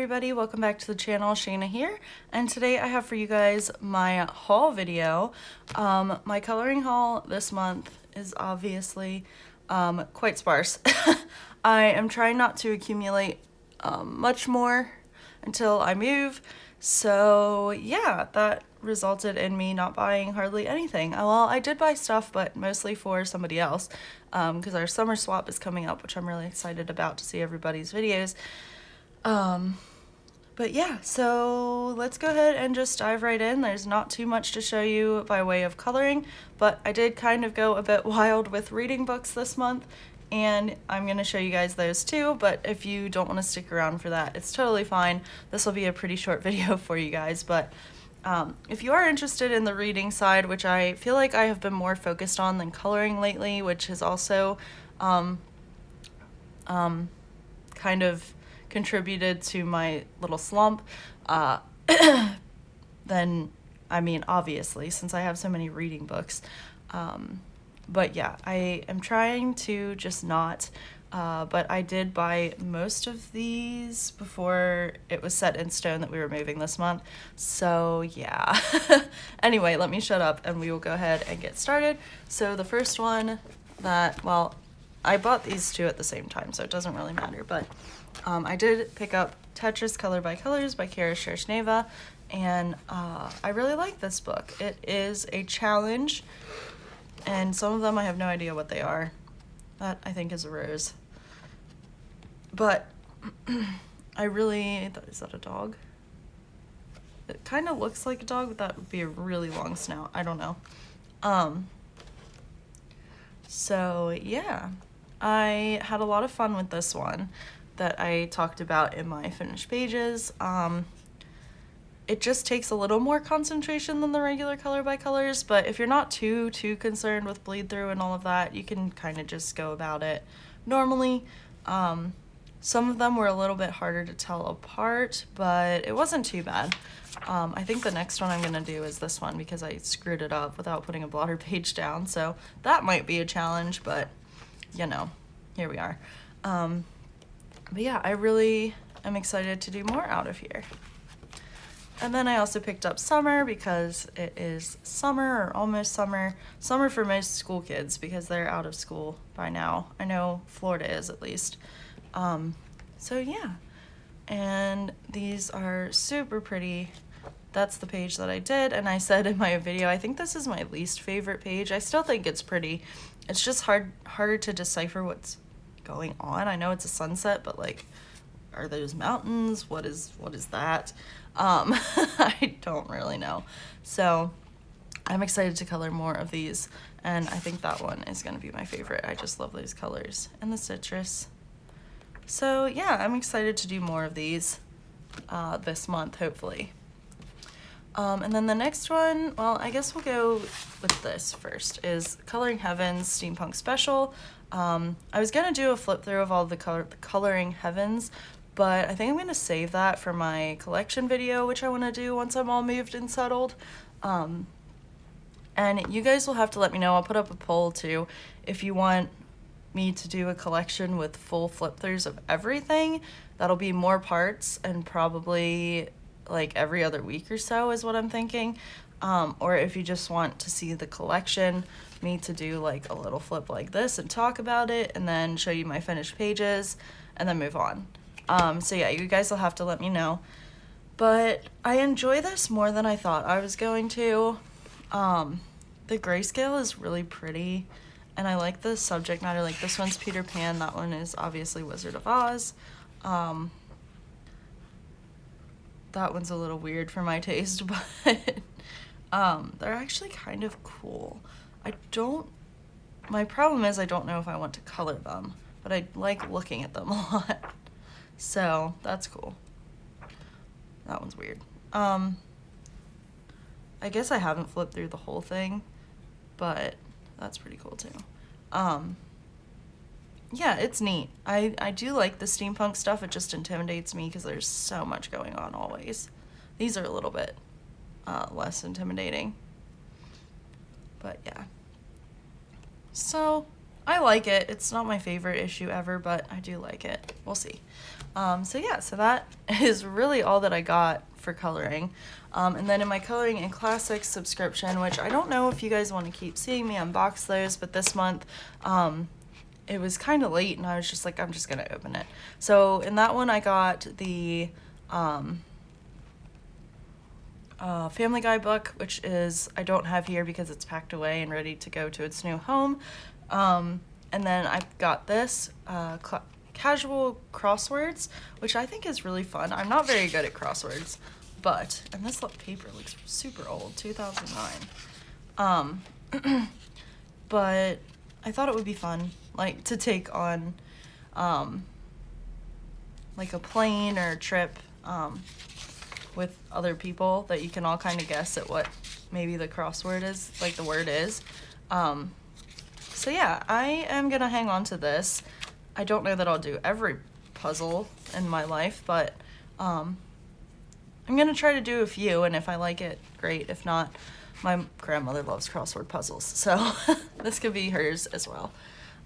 everybody, welcome back to the channel. Shayna here, and today I have for you guys my haul video. My coloring haul this month is obviously quite sparse. I am trying not to accumulate much more until I move, so yeah, that resulted in me not buying hardly anything. Well, I did buy stuff, but mostly for somebody else, because our summer swap is coming up, which I'm really excited about to see everybody's videos. But yeah, so let's go ahead and just dive right in. There's not too much to show you by way of coloring, but I did kind of go a bit wild with reading books this month, and I'm going to show you guys those too, but if you don't want to stick around for that, it's totally fine. This will be a pretty short video for you guys, but if you are interested in the reading side, which I feel like I have been more focused on than coloring lately, which has also kind of contributed to my little slump, then, I mean, obviously, since I have so many reading books. But yeah, I am trying to just not, but I did buy most of these before it was set in stone that we were moving this month. So yeah. Anyway, let me shut up and we will go ahead and get started. So the first one that, well, I bought these two at the same time, so it doesn't really matter, but I did pick up Tetris Color by Colors by Kara Shershneva, and I really like this book. It is a challenge, and some of them I have no idea what they are. That, I think, is a rose. But I really... Is that a dog? It kind of looks like a dog, but that would be a really long snout. I don't know. So, yeah. I had a lot of fun with this one that I talked about in my finished pages. It just takes a little more concentration than the regular Color by Colors, but if you're not too concerned with bleed through and all of that, you can kind of just go about it normally. Some of them were a little bit harder to tell apart, but it wasn't too bad. I think the next one I'm going to do is this one because I screwed it up without putting a blotter page down, so that might be a challenge, but you know, here we are. But yeah, I really am excited to do more out of here. And then I also picked up Summer because it is summer or almost summer. Summer for most school kids because they're out of school by now. I know Florida is at least. So yeah, and these are super pretty. That's the page that I did, and I said in my video, I think this is my least favorite page. I still think it's pretty. It's just harder to decipher what's going on. I know it's a sunset, but like, are those mountains? What is that? I don't really know. So I'm excited to color more of these, and I think that one is going to be my favorite. I just love those colors and the citrus. So yeah, I'm excited to do more of these this month, hopefully. And then the next one, well, I guess we'll go with this first, is Coloring Heavens Steampunk Special. I was going to do a flip through of all the Coloring Heavens, but I think I'm going to save that for my collection video, which I want to do once I'm all moved and settled. And you guys will have to let me know. I'll put up a poll too if you want me to do a collection with full flip throughs of everything. That'll be more parts and probably like every other week or so is what I'm thinking. Or if you just want to see the collection, me to do like a little flip like this and talk about it and then show you my finished pages and then move on. So yeah, you guys will have to let me know. But I enjoy this more than I thought I was going to. The grayscale is really pretty, and I like the subject matter. Like, this one's Peter Pan, that one is obviously Wizard of Oz. That one's a little weird for my taste, but they're actually kind of cool. My problem is I don't know if I want to color them, but I like looking at them a lot. So that's cool. That one's weird. I guess I haven't flipped through the whole thing, but that's pretty cool too. Yeah, it's neat. I do like the steampunk stuff. It just intimidates me because there's so much going on always. These are a little bit less intimidating. But yeah. So I like it. It's not my favorite issue ever, but I do like it. We'll see. So yeah, so that is really all that I got for coloring. And then in my Coloring in Classics subscription, which I don't know if you guys want to keep seeing me unbox those, but this month, it was kind of late and I was just like, I'm just going to open it. So in that one, I got the Family Guy book, which is, I don't have here because it's packed away and ready to go to its new home. And then I got this, Casual Crosswords, which I think is really fun. I'm not very good at crosswords, but, and this paper looks super old, 2009. But I thought it would be fun, like, to take on, like a plane or a trip, with other people that you can all kind of guess at what maybe the crossword is, like the word is. So yeah, I am gonna hang on to this. I don't know that I'll do every puzzle in my life, but I'm gonna try to do a few, and if I like it, great. If not, my grandmother loves crossword puzzles, so this could be hers as well.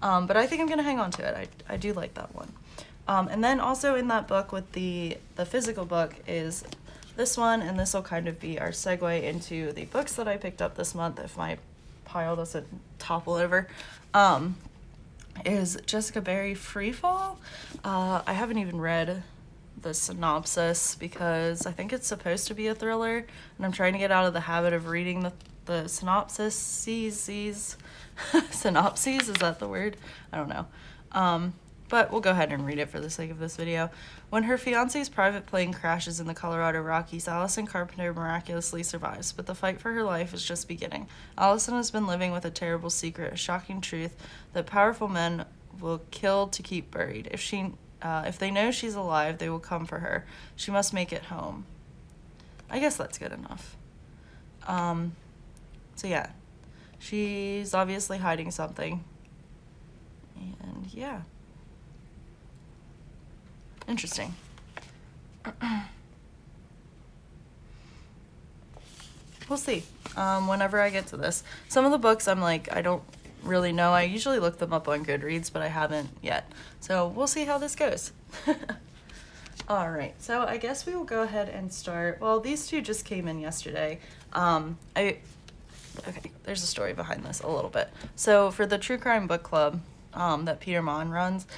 But I think I'm gonna hang on to it. I do like that one. And then also in that book with the physical book is this one, and this will kind of be our segue into the books that I picked up this month if my pile doesn't topple over. Is Jessica Barry Freefall. I haven't even read the synopsis because I think it's supposed to be a thriller, and I'm trying to get out of the habit of reading the synopsis. Synopses, is that the word? I don't know. But we'll go ahead and read it for the sake of this video. When her fiancé's private plane crashes in the Colorado Rockies, Allison Carpenter miraculously survives, but the fight for her life is just beginning. Allison has been living with a terrible secret, a shocking truth that powerful men will kill to keep buried. If they know she's alive, they will come for her. She must make it home. I guess that's good enough. So yeah, she's obviously hiding something. And yeah. Interesting. We'll see whenever I get to this. Some of the books I'm like, I don't really know. I usually look them up on Goodreads, but I haven't yet. So we'll see how this goes. All right, so I guess we will go ahead and start. Well, these two just came in yesterday. Okay, there's a story behind this a little bit. So for the True Crime Book Club that Peter Mon runs,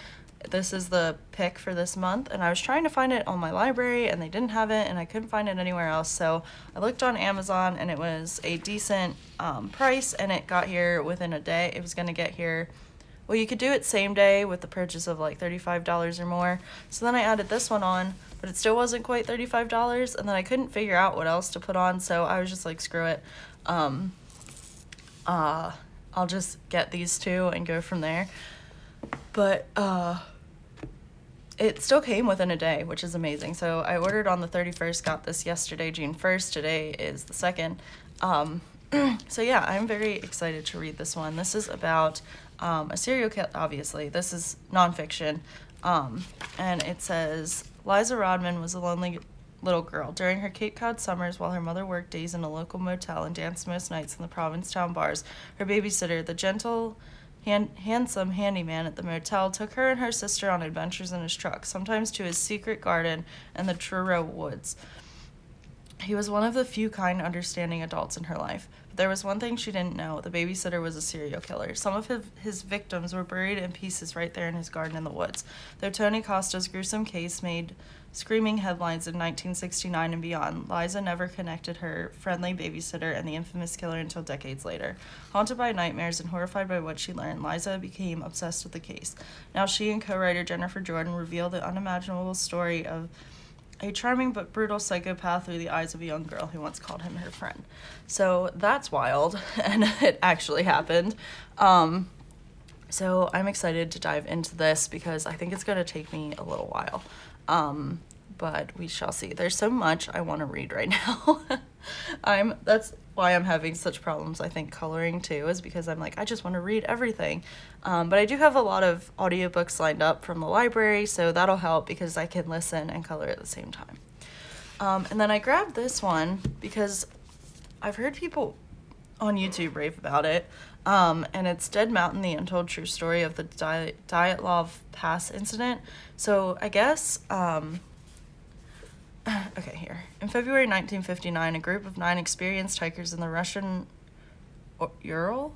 this is the pick for this month, and I was trying to find it on my library and they didn't have it and I couldn't find it anywhere else, so I looked on Amazon and it was a decent price, and it got here within a day. It was going to get here, well, you could do it same day with the purchase of like $35 or more. So then I added this one on, but it still wasn't quite $35, and then I couldn't figure out what else to put on, so I was just like, screw it. I'll just get these two and go from there. But it still came within a day, which is amazing. So I ordered on the 31st, got this yesterday, June 1st. Today is the 2nd. So yeah, I'm very excited to read this one. This is about a serial killer, obviously. This is nonfiction. And it says, Liza Rodman was a lonely little girl. During her Cape Cod summers, while her mother worked days in a local motel and danced most nights in the Provincetown bars, her babysitter, the gentle, handsome handyman at the motel, took her and her sister on adventures in his truck, sometimes to his secret garden in the Truro woods. He was one of the few kind, understanding adults in her life. But there was one thing she didn't know. The babysitter was a serial killer. Some of his victims were buried in pieces right there in his garden in the woods. Though Tony Costa's gruesome case made screaming headlines in 1969 and beyond, Liza never connected her friendly babysitter and the infamous killer until decades later. Haunted by nightmares and horrified by what she learned, Liza became obsessed with the case. Now she and co-writer Jennifer Jordan reveal the unimaginable story of a charming but brutal psychopath through the eyes of a young girl who once called him her friend. So that's wild, and it actually happened. So I'm excited to dive into this because I think it's going to take me a little while. But we shall see. There's so much I want to read right now. That's why I'm having such problems, I think, coloring too, is because I'm like, I just want to read everything. But I do have a lot of audiobooks lined up from the library, so that'll help because I can listen and color at the same time. And then I grabbed this one because I've heard people on YouTube rave about it. And it's Dead Mountain, the untold true story of the Dyatlov Pass incident. So I guess, okay, here. In February 1959, a group of 9 experienced hikers in the Russian Ural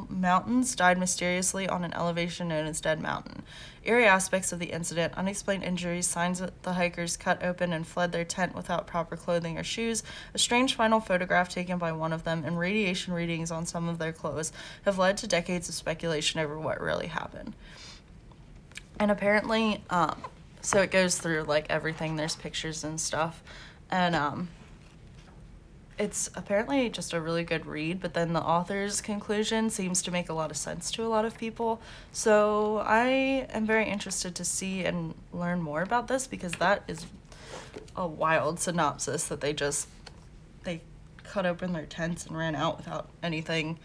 Mountains died mysteriously on an elevation known as Dead Mountain. Eerie aspects of the incident, unexplained injuries, signs that the hikers cut open and fled their tent without proper clothing or shoes, a strange final photograph taken by one of them, and radiation readings on some of their clothes have led to decades of speculation over what really happened. And apparently, so it goes through like everything, there's pictures and stuff, and it's apparently just a really good read, but then the author's conclusion seems to make a lot of sense to a lot of people. So I am very interested to see and learn more about this, because that is a wild synopsis that they cut open their tents and ran out without anything,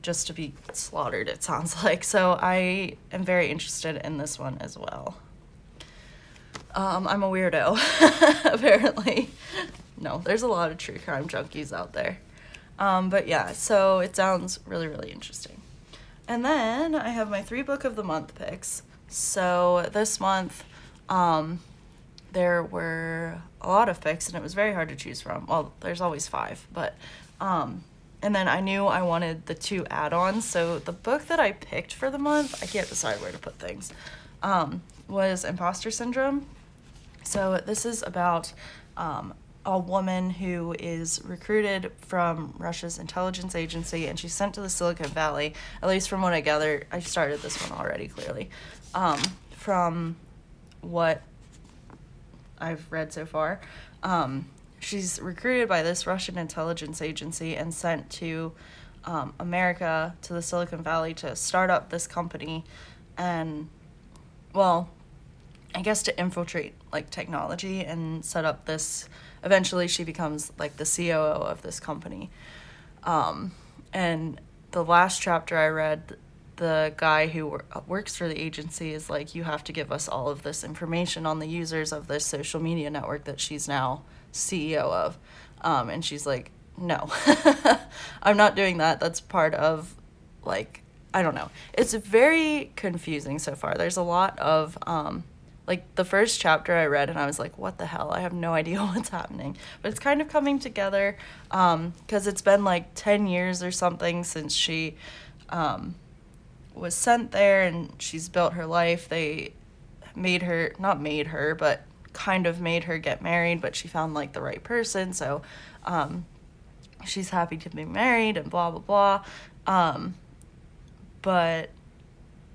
just to be slaughtered, it sounds like. So I am very interested in this one as well. I'm a weirdo, apparently. No, there's a lot of true crime junkies out there. But yeah, so it sounds really, really interesting. And then I have my 3 book of the month picks. So this month, there were a lot of picks, and it was very hard to choose from. Well, there's always 5, but, and then I knew I wanted the 2 add-ons. So the book that I picked for the month, I can't decide where to put things, was Imposter Syndrome. So this is about, a woman who is recruited from Russia's intelligence agency, and she's sent to the Silicon Valley, at least from what I gather. I started this one already, clearly. From what I've read so far, she's recruited by this Russian intelligence agency and sent to America, to the Silicon Valley, to start up this company and, well, I guess to infiltrate like technology and set up this. Eventually she becomes like the COO of this company. And the last chapter I read, the guy who works for the agency is like, you have to give us all of this information on the users of this social media network that she's now CEO of. And she's like, no, I'm not doing that. That's part of, like, I don't know. It's very confusing so far. There's a lot of, like, the first chapter I read and I was like, what the hell? I have no idea what's happening. But it's kind of coming together, because it's been like 10 years or something since she was sent there, and she's built her life. They made her, not made her, but kind of made her get married, but she found like the right person. So she's happy to be married and blah, blah, blah. But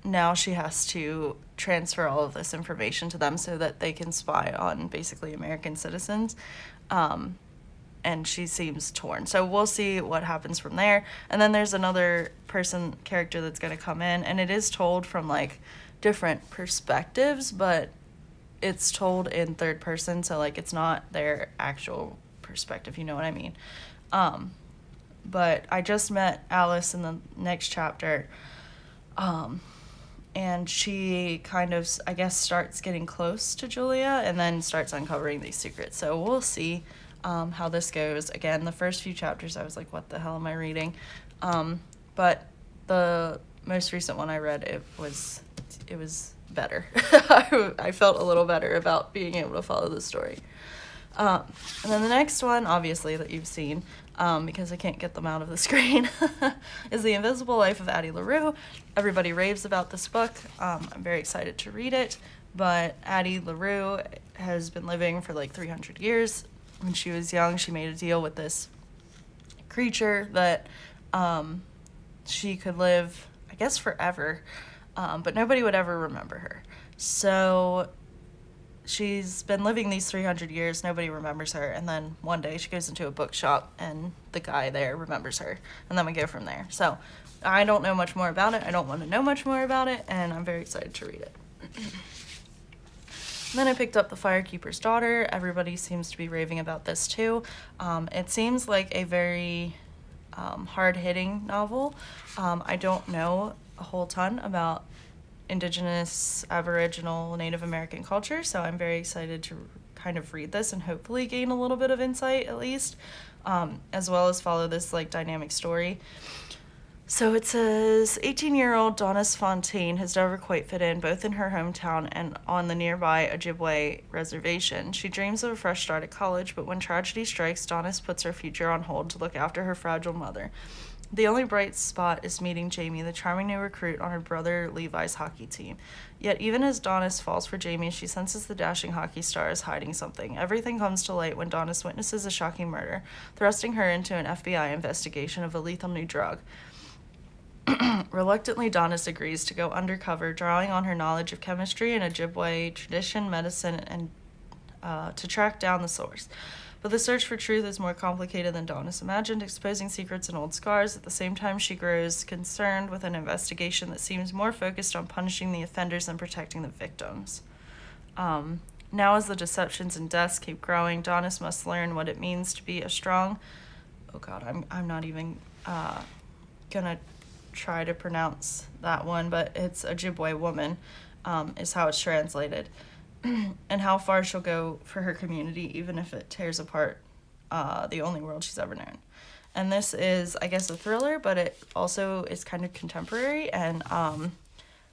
now she has to transfer all of this information to them so that they can spy on basically American citizens. And she seems torn. So we'll see what happens from there. And then there's another character that's going to come in, and it is told from like different perspectives, but it's told in third person. So like it's not their actual perspective, you know what I mean? But I just met Alice in the next chapter. And she kind of, I guess, starts getting close to Julia and then starts uncovering these secrets. So we'll see how this goes. Again, the first few chapters, I was like, what the hell am I reading? But the most recent one I read, it was better. I felt a little better about being able to follow the story. And then the next one, obviously, that you've seen, because I can't get them out of the screen, is The Invisible Life of Addie LaRue. Everybody raves about this book. I'm very excited to read it, but Addie LaRue has been living for like 300 years. When she was young, she made a deal with this creature that she could live, I guess, forever, but nobody would ever remember her. So she's been living these 300 years, nobody remembers her, and then one day she goes into a bookshop and the guy there remembers her, and then we go from there. So I don't know much more about it, I don't want to know much more about it, and I'm very excited to read it. Then I picked up The Firekeeper's Daughter. Everybody seems to be raving about this too. It seems like a very hard-hitting novel. I don't know a whole ton about Indigenous, Aboriginal, Native American culture, so I'm very excited to kind of read this and hopefully gain a little bit of insight at least, as well as follow this like dynamic story. So it says 18-year-old Donis Fontaine has never quite fit in, both in her hometown and on the nearby Ojibwe reservation. She dreams of a fresh start at college, but when tragedy strikes, Donis puts her future on hold to look after her fragile mother. The only bright spot is meeting Jamie, the charming new recruit on her brother Levi's hockey team. Yet even as Donis falls for Jamie, she senses the dashing hockey star is hiding something. Everything comes to light when Donis witnesses a shocking murder, thrusting her into an FBI investigation of a lethal new drug. Reluctantly, Donis agrees to go undercover, drawing on her knowledge of chemistry and Ojibwe tradition, medicine, and to track down the source. But the search for truth is more complicated than Donis imagined, exposing secrets and old scars. At the same time, she grows concerned with an investigation that seems more focused on punishing the offenders than protecting the victims. Now, as the deceptions and deaths keep growing, Donis must learn what it means to be a strong... Oh God, I'm not even gonna try to pronounce that one, but it's Ojibwe woman, is how it's translated. And how far she'll go for her community, even if it tears apart the only world she's ever known. And this is, I guess, a thriller, but it also is kind of contemporary, and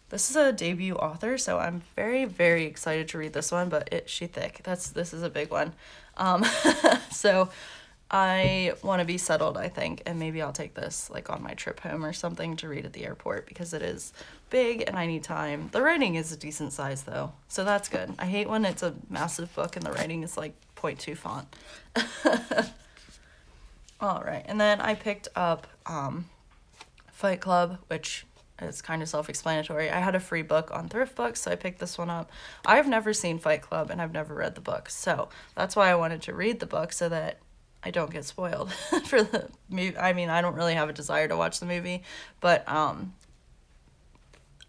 this is a debut author, so I'm very, very excited to read this one, but she thick. This is a big one. So I want to be settled, I think, and maybe I'll take this like on my trip home or something to read at the airport because it is big and I need time. The writing is a decent size though, so that's good. I hate when it's a massive book and the writing is like 0.2 font. All right, and then I picked up Fight Club, which is kind of self-explanatory. I had a free book on Thrift Books, so I picked this one up. I've never seen Fight Club and I've never read the book, so that's why I wanted to read the book so that I don't get spoiled for the movie. I mean, I don't really have a desire to watch the movie, but I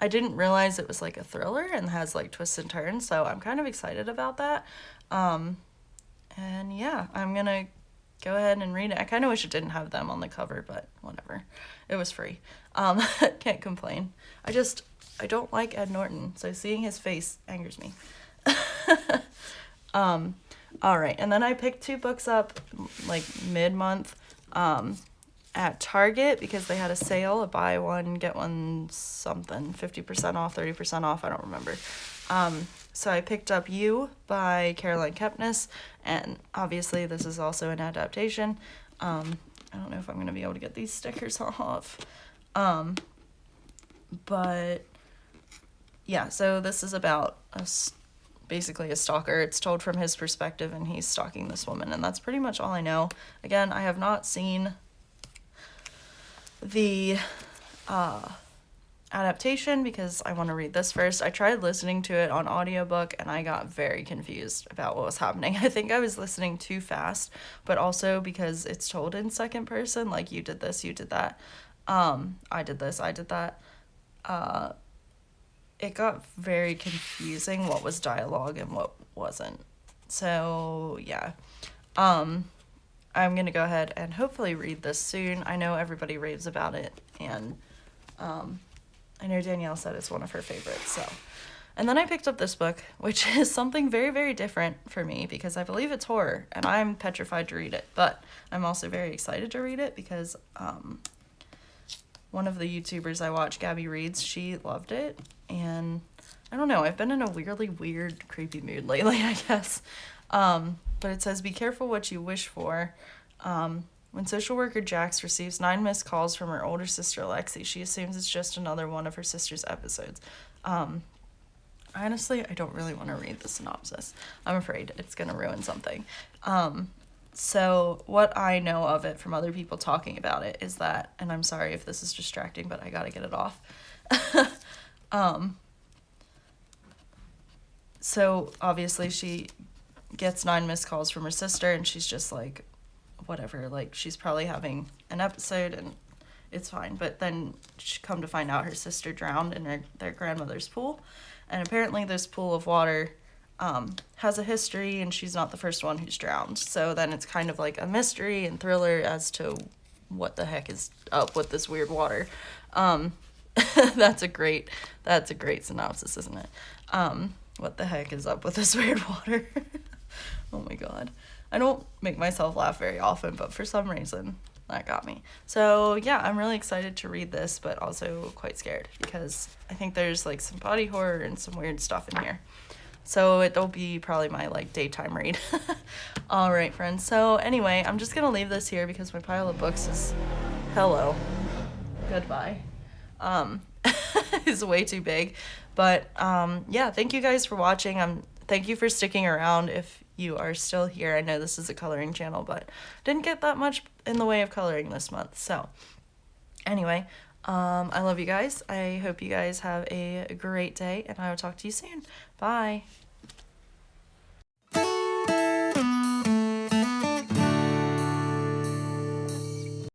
didn't realize it was like a thriller and has like twists and turns, so I'm kind of excited about that. And yeah, I'm gonna go ahead and read it. I kind of wish it didn't have them on the cover, but whatever. It was free. Can't complain. I don't like Ed Norton, so seeing his face angers me. All right, and then I picked 2 books up like mid-month at Target because they had a sale, a buy one, get one something, 50% off, 30% off, I don't remember. So I picked up You by Caroline Kepnes, and obviously this is also an adaptation. I don't know if I'm going to be able to get these stickers off. But yeah, so this is about basically a stalker. It's told from his perspective and he's stalking this woman, and that's pretty much all I know. Again, I have not seen the adaptation because I want to read this first. I tried listening to it on audiobook and I got very confused about what was happening. I think I was listening too fast, but also because it's told in second person, like you did this, you did that. I did this, I did that. It got very confusing what was dialogue and what wasn't. So, yeah. I'm going to go ahead and hopefully read this soon. I know everybody raves about it, and I know Danielle said it's one of her favorites, so. And then I picked up this book, which is something very, very different for me because I believe it's horror, and I'm petrified to read it. But I'm also very excited to read it because one of the YouTubers I watch, Gabby Reads, she loved it. And I don't know, I've been in a weirdly weird, creepy mood lately, I guess. But it says, be careful what you wish for. When social worker Jax receives 9 missed calls from her older sister, Lexi, she assumes it's just another one of her sister's episodes. Honestly, I don't really want to read the synopsis. I'm afraid it's going to ruin something. So what I know of it from other people talking about it is that, and I'm sorry if this is distracting, but I gotta get it off. So obviously she gets 9 missed calls from her sister and she's just like, whatever, like she's probably having an episode and it's fine. But then she come to find out her sister drowned in their grandmother's pool. And apparently this pool of water has a history and she's not the first one who's drowned. So then it's kind of like a mystery and thriller as to what the heck is up with this weird water. That's a great synopsis, isn't it? What the heck is up with this weird water? Oh my god. I don't make myself laugh very often, but for some reason that got me. So yeah, I'm really excited to read this, but also quite scared because I think there's like some body horror and some weird stuff in here. So it'll be probably my like daytime read. All right, friends. So anyway, I'm just gonna leave this here because my pile of books is hello. Goodbye. Is way too big. But yeah, thank you guys for watching. Thank you for sticking around if you are still here. I know this is a coloring channel, but didn't get that much in the way of coloring this month. So anyway, I love you guys. I hope you guys have a great day, and I will talk to you soon. Bye.